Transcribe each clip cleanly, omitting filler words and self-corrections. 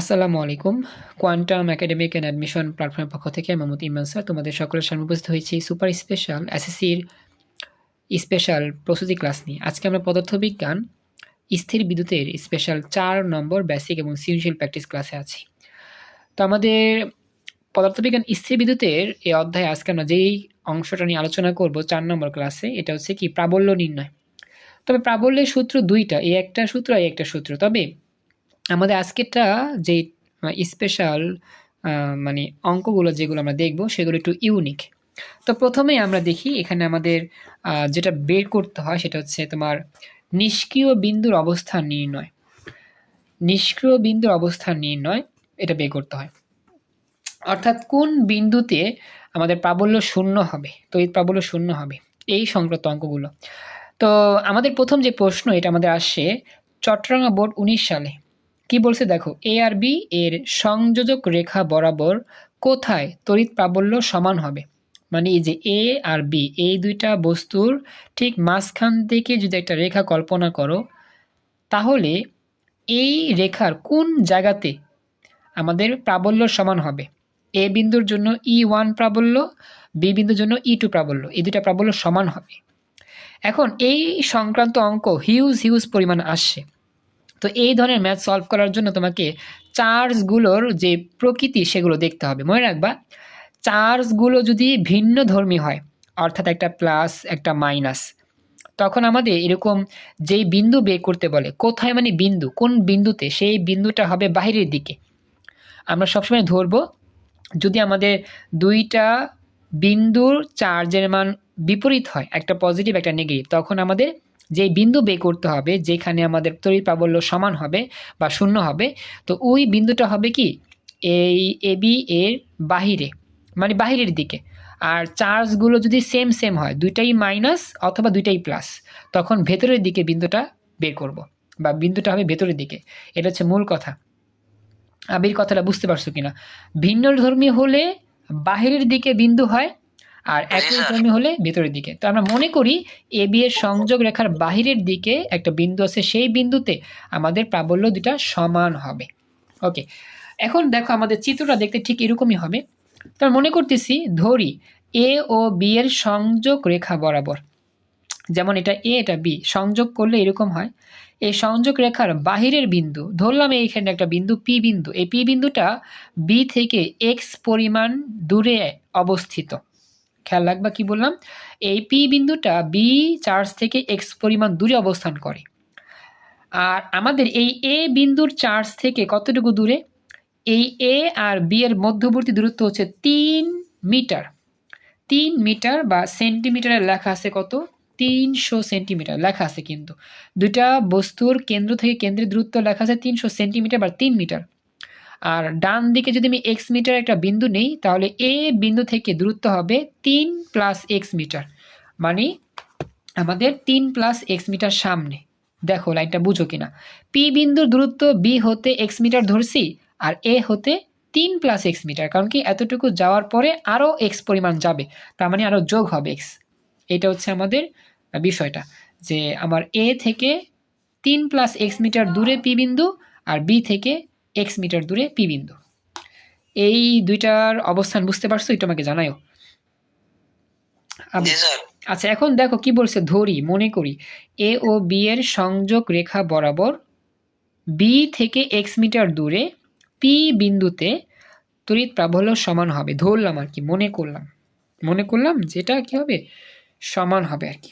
আসসালামু আলাইকুম। Quantum academic and admission প্ল্যাটফর্মের পক্ষ থেকে মোহাম্মদ ইমরান স্যার তোমাদের সকলের সামনে উপস্থিত হয়েছি সুপার স্পেশাল এসএসসির স্পেশাল প্রস্তুতি ক্লাস নিয়ে। আজকে আমরা পদার্থবিজ্ঞান স্থির বিদ্যুতের স্পেশাল 4 নম্বর বেসিক এবং সৃজনশীল প্র্যাকটিস ক্লাসে আছি। তো আমাদের পদার্থবিজ্ঞান স্থির বিদ্যুতের এই অধ্যায়ে আজকে আমরা যেই অংশটা নিয়ে আলোচনা করব 4 নম্বর ক্লাসে, এটা হচ্ছে কি প্রাবল্য নির্ণয়। তবে প্রাবল্যের সূত্র দুইটা, এই একটা সূত্র এই একটা সূত্র। তবে আমাদের আজকেরটা যে স্পেশাল মানে অঙ্কগুলো যেগুলো আমরা দেখব সেগুলো একটু ইউনিক। তো প্রথমে আমরা দেখি এখানে আমাদের যেটা বের করতে হয় সেটা হচ্ছে তোমার নিষ্ক্রিয় বিন্দুর অবস্থান নির্ণয়। নিষ্ক্রিয় বিন্দুর অবস্থান নির্ণয় এটা বের করতে হয়, অর্থাৎ কোন বিন্দুতে আমাদের প্রাবল্য শূন্য হবে, তড়িৎ প্রাবল্য শূন্য হবে, এই সংক্রান্ত অঙ্কগুলো। তো আমাদের প্রথম যে প্রশ্ন এটা আমাদের আসে চট্টগ্রাম বোর্ড 19 সালে। কি বলছে দেখো, এ আর বি এর সংযোজক রেখা বরাবর কোথায় তড়িৎ প্রাবল্য সমান হবে। মানে এই যে এ আর বি এই দুইটা বস্তুর ঠিক মাঝখান থেকে যদি একটা রেখা কল্পনা করো, তাহলে এই রেখার কোন জায়গাতে আমাদের প্রাবল্য সমান হবে। এ বিন্দুর জন্য E1 প্রাবল্য, বি বিন্দুর জন্য E2 প্রাবল্য, এই দুইটা প্রাবল্য সমান হবে। এখন এই সংক্রান্ত অঙ্ক হিউজ পরিমাণ আসছে। তো এই ধরনের ম্যাথ সলভ করার জন্য তোমাকে চার্জগুলোর যে প্রকৃতি সেগুলো দেখতে হবে। মনে রাখবা, চার্জগুলো যদি ভিন্ন ধর্মী হয়, অর্থাৎ একটা প্লাস একটা মাইনাস, তখন আমাদের এরকম যেই বিন্দু বের করতে বলে, কোথায় মানে বিন্দু, কোন বিন্দুতে, সেই বিন্দুটা হবে বাহিরের দিকে। আমরা সবসময় ধরবো যদি আমাদের দুইটা বিন্দুর চার্জের মান বিপরীত হয়, একটা পজিটিভ একটা নেগেটিভ, তখন আমাদের যে বিন্দু বের করতে হবে যেখানে আমাদের তড়িৎ প্রাবল্য সমান হবে বা শূন্য হবে, তো ওই বিন্দুটা হবে কি এই এবি এর বাহিরে, মানে বাহিরের দিকে। আর চার্জগুলো যদি সেম হয়, দুইটাই মাইনাস অথবা দুইটাই প্লাস, তখন ভেতরের দিকে বিন্দুটা বের করব, বা বিন্দুটা হবে ভেতরের দিকে। এটা হচ্ছে মূল কথা। আবির কথাটা বুঝতে পারছো কিনা? ভিন্ন ধর্মী হলে বাহিরের দিকে বিন্দু হয়, আর একই ধর্মী হলে ভেতরের দিকে। তো আমরা মনে করি এ বি এর সংযোগ রেখার বাহিরের দিকে একটা বিন্দু আছে, সেই বিন্দুতে আমাদের প্রাবল্য দুটা সমান হবে। ওকে, এখন দেখো আমাদের চিত্রটা দেখতে ঠিক এরকমই হবে। তো মনে করতেছি ধরি এ ও বি এর সংযোগ রেখা বরাবর, যেমন এটা এ এটা বি, সংযোগ করলে এরকম হয়। এই সংযোগ রেখার বাহিরের বিন্দু ধরলাম এইখানে একটা বিন্দু পি বিন্দু, এই পি বিন্দুটা বি থেকে এক্স পরিমাণ দূরে অবস্থিত। খেয়াল রাখবা কি বললাম, এই পি বিন্দুটা বি চার্জ থেকে এক্স পরিমাণ দূরে অবস্থান করে। আর আমাদের এই এ বিন্দুর চার্জ থেকে কতটুকু দূরে, এই এ আর বি এর মধ্যবর্তী দূরত্ব হচ্ছে 3 মিটার। 3 মিটার বা সেন্টিমিটারে লেখা আছে কত, 300 সেন্টিমিটার লেখা আছে, কিন্তু দুইটা বস্তুর কেন্দ্র থেকে কেন্দ্রের দূরত্ব লেখা আছে 300 সেন্টিমিটার বা 3 মিটার। আর ডান দিকে যদি আমি এক্স মিটার একটা বিন্দু নেই, তাহলে এ বিন্দু থেকে দূরত্ব হবে 3 প্লাস এক্স মিটার, মানে আমাদের 3 প্লাস এক্স মিটার সামনে। দেখো লাইনটা বুঝো কিনা, পি বিন্দুর দূরত্ব বি হতে এক্স মিটার ধরছি, আর এ হতে 3 প্লাস এক্স মিটার, কারণ কি এতটুকু যাওয়ার পরে আরও এক্স পরিমাণ যাবে, তার মানে আরও যোগ হবে এক্স। এটা হচ্ছে আমাদের বিষয়টা, যে আমার এ থেকে 3 প্লাস এক্স মিটার দূরে পি বিন্দু, আর বি থেকে এক্স মিটার দূরে পি বিন্দু। এই দুইটার অবস্থান বুঝতে পারছো? এটা আমাকে জানাও। আচ্ছা, এখন দেখো কি বলছে, ধরি মনে করি এ ও বি এর সংযোগ রেখা বরাবর বি থেকে এক্স মিটার দূরে পি বিন্দুতে তড়িৎ প্রাবল্য সমান হবে। ধরলাম আর কি, মনে করলাম যেটা কি হবে, সমান হবে আর কি।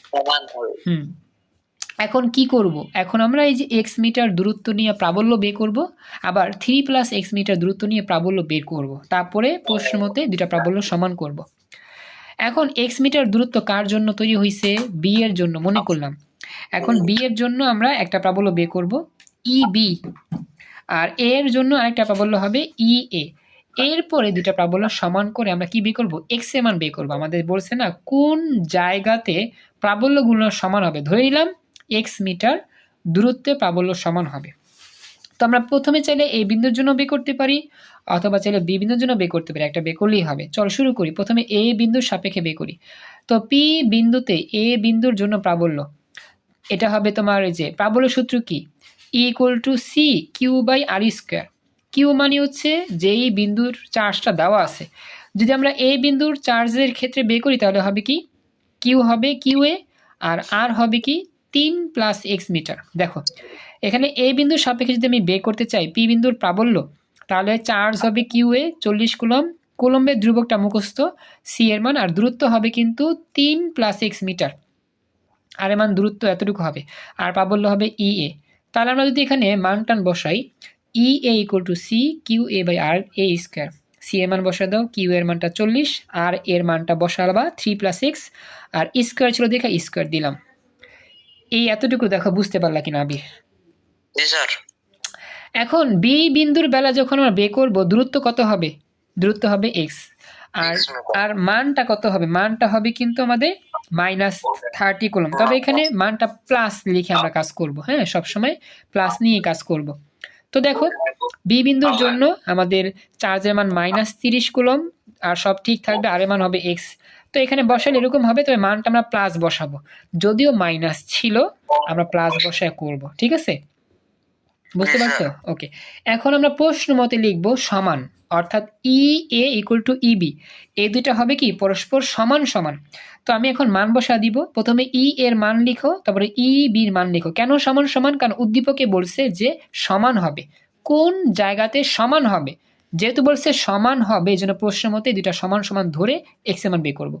এখন কি করব, এখন আমরা এই যে এক্স মিটার দূরত্ব নিয়ে প্রাবল্য বের করব, আবার 3 প্লাস এক্স মিটার দূরত্ব নিয়ে প্রাবল্য বের করব, তারপরে প্রশ্ন মতে দুটা প্রাবল্য সমান করব। এখন এক্স মিটার দূরত্ব কার জন্য তৈরি হয়েছে, বি এর জন্য মনে করলাম। এখন বি এর জন্য আমরা একটা প্রাবল্য বের করব ই বি, আর এ এর জন্য আরেকটা প্রাবল্য হবে ই এ। এরপরে দুটা প্রাবল্য সমান করে আমরা কি বের করব, এক্স এর মান বের করব। আমাদের বলছে না কোন জায়গাতে প্রাবল্যগুলো সমান হবে, ধরে নিলাম এক্স মিটার দূরত্বে প্রাবল্য সমান হবে। তো আমরা প্রথমে চাইলে এই বিন্দুর জন্য বের করতে পারি, অথবা চাইলে বি বিন্দুর জন্য বের করতে পারি, একটা বের করলেই হবে। চল শুরু করি, প্রথমে এ বিন্দুর সাপেক্ষে বের করি। তো পি বিন্দুতে এ বিন্দুর জন্য প্রাবল্য, এটা হবে তোমার এই যে প্রাবল্য সূত্র কি, E equal to C Q by R square. Q মানে হচ্ছে যেই বিন্দুর চার্জটা দেওয়া আছে। যদি আমরা এ বিন্দুর চার্জের ক্ষেত্রে বের করি তাহলে হবে কি কিউ হবে কিউ এ, আর হবে কি 3 + x মিটার। দেখো এখানে এ বিন্দুর সাপেক্ষে যদি আমি বের করতে চাই পি বিন্দুর প্রাবল্য, তাহলে চার্জ হবে কিউ এ 40 কুলম্ব, কুলম্বের ধ্রুবকটা মুখস্থ, সি এর মান, আর দূরত্ব হবে কিন্তু 3 + x মিটার, আর এর মান দূরত্ব এতটুকু হবে, আর প্রাবল্য হবে ই এ। তাহলে আমরা যদি এখানে মান টান বসাই E A equal to C Q A by R A square, C এর মান বসা দাও, কিউ এর মানটা 40, আর এর মানটা বসাবা 3 + x, আর স্কোয়ার ছিল দেখা স্কোয়ার দিলাম। এই এতটুকু দেখো বুঝতে পারলা কিনা আবির? এখন বি বিন্দুর বেলা যখন আমরা বের করবো দূরত্ব কত হবে? দূরত্ব হবে x, আর মানটা কত হবে? মানটা হবে কিন্তু আমাদের -30 কুলম্ব। তবে এখানে মানটা প্লাস লিখে আমরা কাজ করব, হ্যাঁ সবসময় প্লাস নিয়ে কাজ করব। তো দেখো বি বিন্দুর জন্য আমাদের চার্জের মান -30 কুলম্ব, আর সব ঠিক থাকবে, আর এর মান হবে x। তো এখানে বসালে এরকম হবে, তবে মানটা আমরা প্লাস বসাবো, যদিও মাইনাস ছিল আমরা প্লাস বসায় করব, ঠিক আছে? বুঝতে পারছো? ওকে, এখন আমরা প্রশ্ন মতে লিখব সমান, অর্থাৎ ই এ ইকুয়াল টু ইবি, এই দুইটা হবে কি পরস্পর সমান সমান। তো আমি এখন মান বসা দিব, প্রথমে ই এর মান লিখো, তারপরে ই বির মান লিখো। কেন সমান সমান? কারণ উদ্দীপকে বলছে যে সমান হবে, কোন জায়গাতে সমান হবে, যেহেতু বলছে সমান হবে এই জন্য প্রশ্ন মতে দুইটা সমান সমান ধরে এক্স এর মান বের করবো।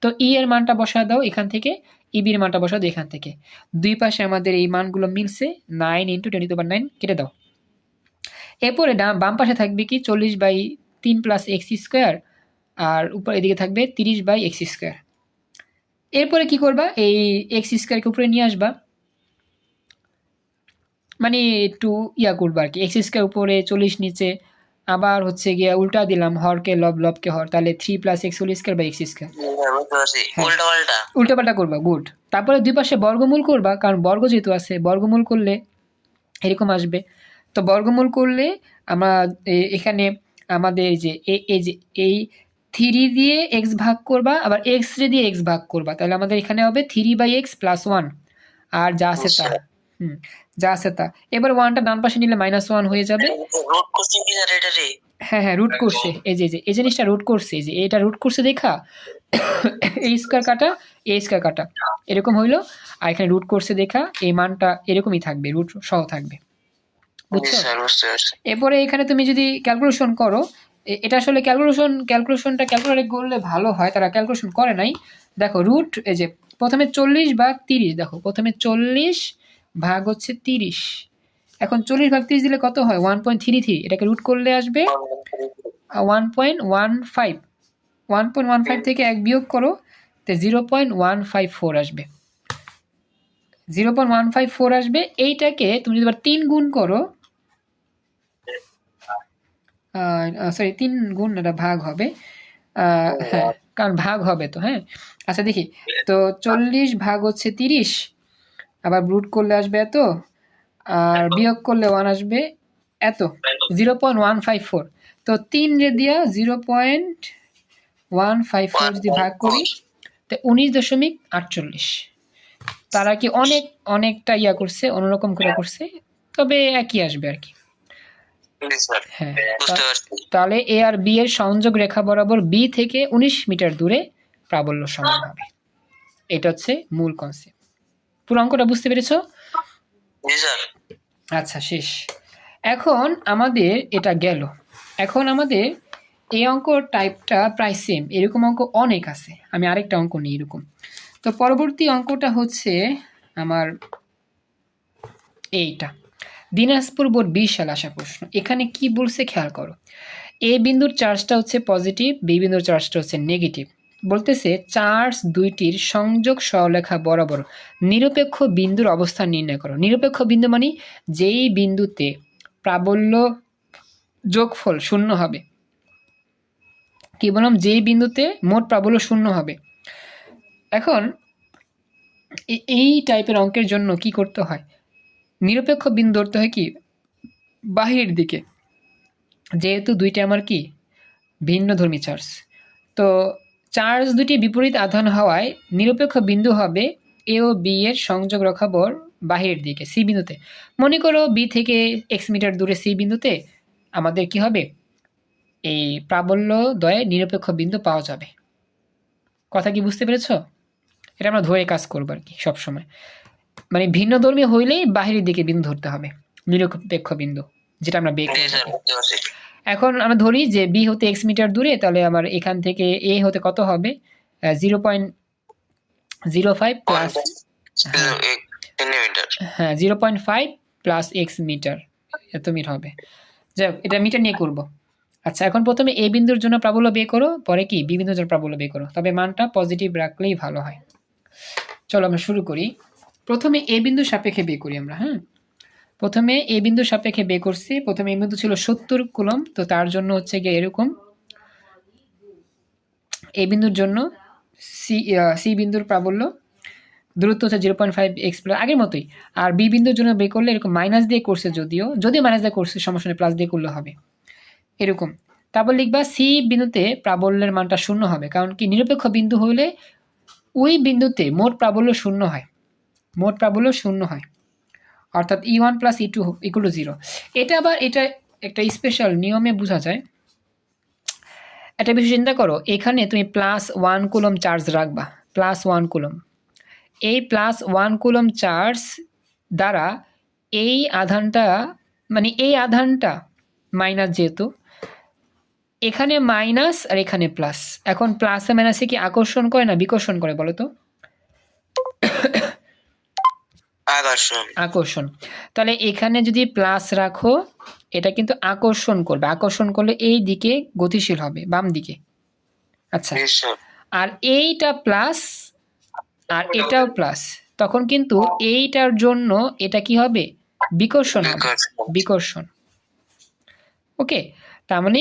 তো ই এর মানটা বসা দাও এখান থেকে, ইবির মানটা বসা দাও এখান থেকে, দুই পাশে আমাদের এই মানগুলো মিলছে, 9 × 10⁻⁹ কেটে দাও। এরপরে বাম পাশে থাকবে কি 40/3 + x স্কোয়ার, আর উপর এদিকে থাকবে 30/x স্কোয়ার। এরপরে কি করবা? এই এক্স স্কোয়ারকে উপরে নিয়ে আসবা, মানে একটু ইয়া করবা আর কি, এক্স স্কোয়ার উপরে 40 নিচে, আবার হচ্ছে গিয়া উল্টা দিলাম, হরকে লব লবকে হর, তাহলে 3 + x whole square by x square, উল্টা পাল্টা করবা, গুড। তারপরে দুই পাশে বর্গমূল করবা, কারণ বর্গ যেহেতু আছে বর্গমূল করলে এরকম আসবে। তো বর্গমূল করলে আমরা এখানে আমাদের যে এই 3 দিয়ে x ভাগ করবা, আবার x দিয়ে x ভাগ করবা, তাহলে আমাদের এখানে হবে 3/x + 1, আর যা আছে তা, যা আছে তা। এবার 1টা ডান পাশে নিলে -1 হয়ে যাবে। হ্যাঁ রুট করছে, এই জিনিসটা রুট করছে, এই যে এটা রুট করছে দেখা এই স্কয়ার কাটা এই স্কয়ার কাটা এরকম হইলো, আর এখানে রুট করছে দেখা এই মানটা এরকমই থাকবে, রুট সহ থাকবে, বুঝছো? এরপরে এখানে তুমি যদি ক্যালকুলেশন করো, এটা আসলে ক্যালকুলেশনটা ক্যালকুলেটরে করলে ভালো হয়, তারা ক্যালকুলেশন করে নাই। দেখো রুট এই যে প্রথমে 40/30, দেখো প্রথমে 40 ভাগ হচ্ছে 30, এখন 40/30 দিলে কত হয়? 1.33, এটাকে রুট করলে আসবে 1.15, 1.15 থেকে 1 বিয়োগ করো, তো 0.154 আসবে, 0.154 আসবে। এইটাকে তুমি যদি 3 গুণ করো, সরি 3 গুণ এটা ভাগ হবে, হ্যাঁ কারণ ভাগ হবে তো, হ্যাঁ আচ্ছা দেখি, তো 40 ভাগ হচ্ছে 30, আবার রুট করলে আসবে এত, আর বিয়োগ করলে 1 আসবে এত, 0.154। তো 3 রে দিয়া 0.154 যদি ভাগ করি, তো 19.48। তারা কি অনেকটা ইয়া করছে, অন্যরকম করে করছে, তবে একই আসবে আর কি। হ্যাঁ, তাহলে এ আর বি এর সংযোগ রেখা বরাবর বি থেকে 19 মিটার দূরে প্রাবল্য সমান হবে। এটা হচ্ছে মূল কনসেপ্ট। পুরো অঙ্কটা বুঝতে পেরেছো? আচ্ছা শেষ। এখন আমাদের এটা গেল, এখন আমাদের এই অঙ্ক টাইপটা প্রায় সেম, এরকম অঙ্ক অনেক আছে, আমি আরেকটা অঙ্ক নিই এরকম। তো পরবর্তী অঙ্কটা হচ্ছে আমার এইটা, দিনাজপুর বোর্ড 20 সালে আসা প্রশ্ন। এখানে কি বলছে খেয়াল করো, এ বিন্দুর চার্জটা হচ্ছে পজিটিভ, বি বিন্দুর চার্জটা হচ্ছে নেগেটিভ। বলতেছে চার্জ দুইটির সংযোগ সরলরেখা বরাবর নিরপেক্ষ বিন্দুর অবস্থান নির্ণয় করো। নিরপেক্ষ বিন্দু মানে যেই বিন্দুতে প্রাবল্য যোগফল 0 হবে, কি বললাম, যেই বিন্দুতে মোট প্রাবল্য 0 হবে। এখন এই টাইপের অঙ্কের জন্য কি করতে হয়, নিরপেক্ষ বিন্দু ধরতে হয় কি বাহিরের দিকে, যেহেতু দুইটা আমার কি ভিন্নধর্মী চার্জ, তো চার্জ দুটি বিপরীত আধান হওয়ায় নিরপেক্ষ বিন্দু হবে এ ও বি এর সংযোগ রেখা বর বাহিরের দিকে, সি বিন্দুতে। মনে করো বি থেকে x মিটার দূরে সি বিন্দুতে আমাদের কি হবে, এই প্রাবল্যদ্বয়ে নিরপেক্ষ বিন্দু পাওয়া যাবে। কথা কি বুঝতে পেরেছ? এটা আমরা ধরে কাজ করবো আর কি সবসময়। মানে ভিন্ন ধর্মী হইলেই বাহিরের দিকে বিন্দু ধরতে হবে, নিরপেক্ষ বিন্দু, যেটা আমরা বের করব। এখন আমরা ধরি যে বি হতে এক্স মিটার দূরে, তাহলে আমার এখান থেকে এ হতে কত হবে, 0.05 প্লাস, হ্যাঁ 0.5 প্লাস এক্স মিটার, এত মিটার হবে। যাই হোক, এটা মিটার নিয়ে করব। আচ্ছা, এখন প্রথমে এ বিন্দুর জন্য প্রাবল্য বের করো, পরে কি বি বিন্দুর জন্য প্রাবল্য বের করো, তবে মানটা পজিটিভ রাখলেই ভালো হয়। চলো আমরা শুরু করি। প্রথমে এ বিন্দুর সাপেক্ষে বের করি আমরা। হ্যাঁ, প্রথমে এ বিন্দুর সাপেক্ষে বের করছি। প্রথমে এ বিন্দু ছিল 70 কুলম্ব, তো তার জন্য হচ্ছে গিয়ে এরকম, এ বিন্দুর জন্য সি বিন্দুর প্রাবল্য দূরত্ব হচ্ছে 0.5 এক্স প্লাস, আগের মতোই। আর বি বিন্দুর জন্য বের করলে এরকম মাইনাস দিয়ে করছে, যদিও মাইনাস দিয়ে করছে সমস্যা নেই, প্লাস দিয়ে করলে হবে এরকম। তারপর লিখবা সি বিন্দুতে প্রাবল্যের মানটা 0 হবে, কারণ কি নিরপেক্ষ বিন্দু হলে ওই বিন্দুতে মোট প্রাবল্য 0 হয়, মোট প্রাবল্য 0 হয়, অর্থাৎ E1 plus E2 equal to 0। এটা আবার এটা একটা স্পেশাল নিয়মে বোঝা যায়। একটা বিষয় চিন্তা করো, এখানে তুমি +1 কুলম্ব চার্জ রাখবা, +1 কুলম্ব। এই +1 কুলম্ব চার্জ দ্বারা এই আধানটা, মানে এই আধানটা মাইনাস, যেহেতু এখানে মাইনাস আর এখানে প্লাস, এখন প্লাসে মাইনাসে কি আকর্ষণ করে না বিকর্ষণ করে বলো তো? আকর্ষণ। তাহলে এখানে যদি প্লাস রাখো, এটা কিন্তু আকর্ষণ করবে, আকর্ষণ করলে এই দিকে গতিশীল হবে, বাম দিকে। আচ্ছা, আর এইটা প্লাস আর এটাও প্লাস, তখন কিন্তু এইটার জন্য এটা কি হবে, বিকর্ষণ হবে, বিকর্ষণ। ওকে, তার মানে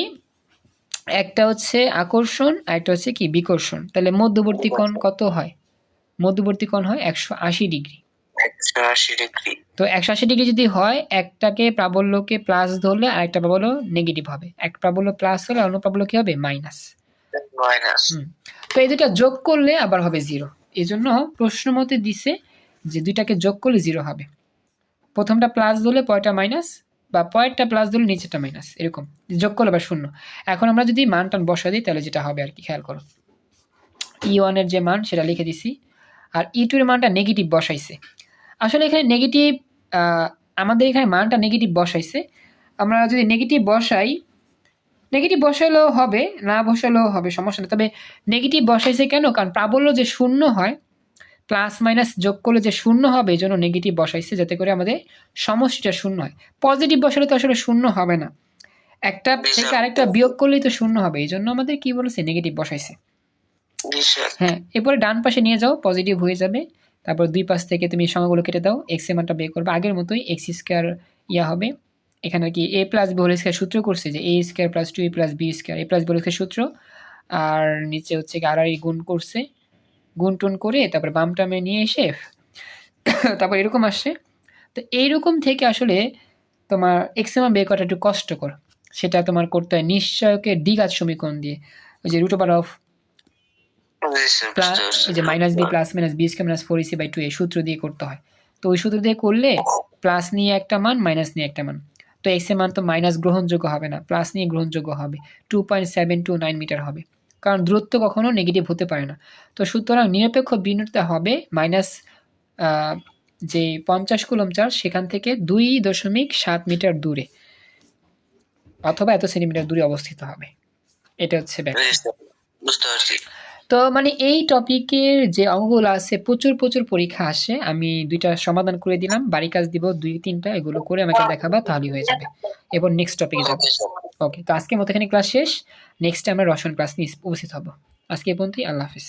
একটা হচ্ছে আকর্ষণ আর একটা হচ্ছে কি বিকর্ষণ। তাহলে মধ্যবর্তী কোণ কত হয়? মধ্যবর্তী কোণ হয় 180 ডিগ্রি। 180 ডিগ্রি। তো 180 ডিগ্রি যদি হয়, একটাকে প্রাবল্যকে প্লাস ধরলে আর একটা প্রাবল্য নেগেটিভ হবে, এক প্রাবল্য প্লাস হলে অন্য প্রাবল্য কি হবে, মাইনাস। তো এই দুটা যোগ করলে আবার হবে 0। এই জন্য প্রশ্ন মতে দিছে যে দুইটাকে যোগ করলে 0 হবে, প্রথমটা প্লাস ধরলে পরেরটা মাইনাস, বা পরেরটা প্লাস ধরলে নিচেরটা মাইনাস, এরকম যোগ করলে আবার 0। এখন আমরা যদি মান টান বসা দিই, তাহলে যেটা হবে আর কি, খেয়াল করো, E1 এর যে মান সেটা লিখে দিছি, আর E2 এর মানটা নেগেটিভ বসাইছে। আসলে এখানে নেগেটিভ, আমাদের এখানে মানটা নেগেটিভ বসাইছে। আমরা যদি নেগেটিভ বসাই, নেগেটিভ বসালেও হবে, না বসালেও হবে, সমস্যা নেই। তবে নেগেটিভ বসাইছে কেন, কারণ প্রাবল্য যে 0 হয়, প্লাস মাইনাস যোগ করলে যে 0 হবে, এই জন্য নেগেটিভ বসাইছে, যাতে করে আমাদের সমষ্টিটা 0 হয়। পজিটিভ বসালে তো আসলে 0 হবে না, একটা থেকে আরেকটা বিয়োগ করলেই তো 0 হবে, এই জন্য আমাদের কি বলেছে, নেগেটিভ বসাইছে। হ্যাঁ, এরপরে ডান পাশে নিয়ে যাও, পজিটিভ হয়ে যাবে। তারপর দুই পাশ থেকে তুমি সংখ্যাগুলো কেটে দাও, এক্স এর মানটা বের করবে আগের মতোই, এক্স স্কোয়ার ইয়া হবে। এখানে কি a plus b whole square সূত্র করছে, যে a square plus 2a plus b square, a plus b whole square সূত্র। আর নিচে হচ্ছে কি আর গুণ করছে, গুণ টুন করে তারপর বাম টামে নিয়ে এসে তারপর এরকম আসছে। তো এইরকম থেকে আসলে তোমার এক্স এর মান বের করাটা একটু কষ্টকর, সেটা তোমার করতে হয় নিশ্চয়কের দ্বিঘাত সমীকরণ দিয়ে, ওই যে √of এই যে minus B plus minus B square minus 4ac/2 এই সূত্র দিয়ে করতে হয়। তো ওই সূত্র দিয়ে করলে প্লাস নিয়ে একটা মান, মাইনাস নিয়ে একটা মান, তো এক্স এর মান তো মাইনাস গ্রহণযোগ্য হবে না, প্লাস নিয়ে গ্রহণযোগ্য হবে, 2.729 মিটার হবে, কারণ দূরত্ব কখনো নেগেটিভ হতে পারে না। তো সুতরাং নিরপেক্ষ বিন্দুতে হবে মাইনাস যে 50 কুলম্ব চার্জ, সেখান থেকে 2.7 মিটার দূরে অথবা এত সেন্টিমিটার দূরে অবস্থিত হবে। এটা হচ্ছে ব্যাখ্যা, বুঝতে পারছি। তো মানে এই টপিকের যে অঙ্কগুলো আছে, প্রচুর পরীক্ষা আসে, আমি 2টা সমাধান করে দিলাম, বাড়ি কাজ দিব 2-3টা, এগুলো করে আমাকে দেখাবা, তাহলেই হয়ে যাবে। এবার নেক্সট টপিকে যাব। ওকে, তো আজকের মতো এখানে ক্লাস শেষ, নেক্সট আমরা রসায়ন ক্লাস নিয়ে উপস্থিত হব। আজকে এই পর্যন্তই, আল্লাহ হাফেজ।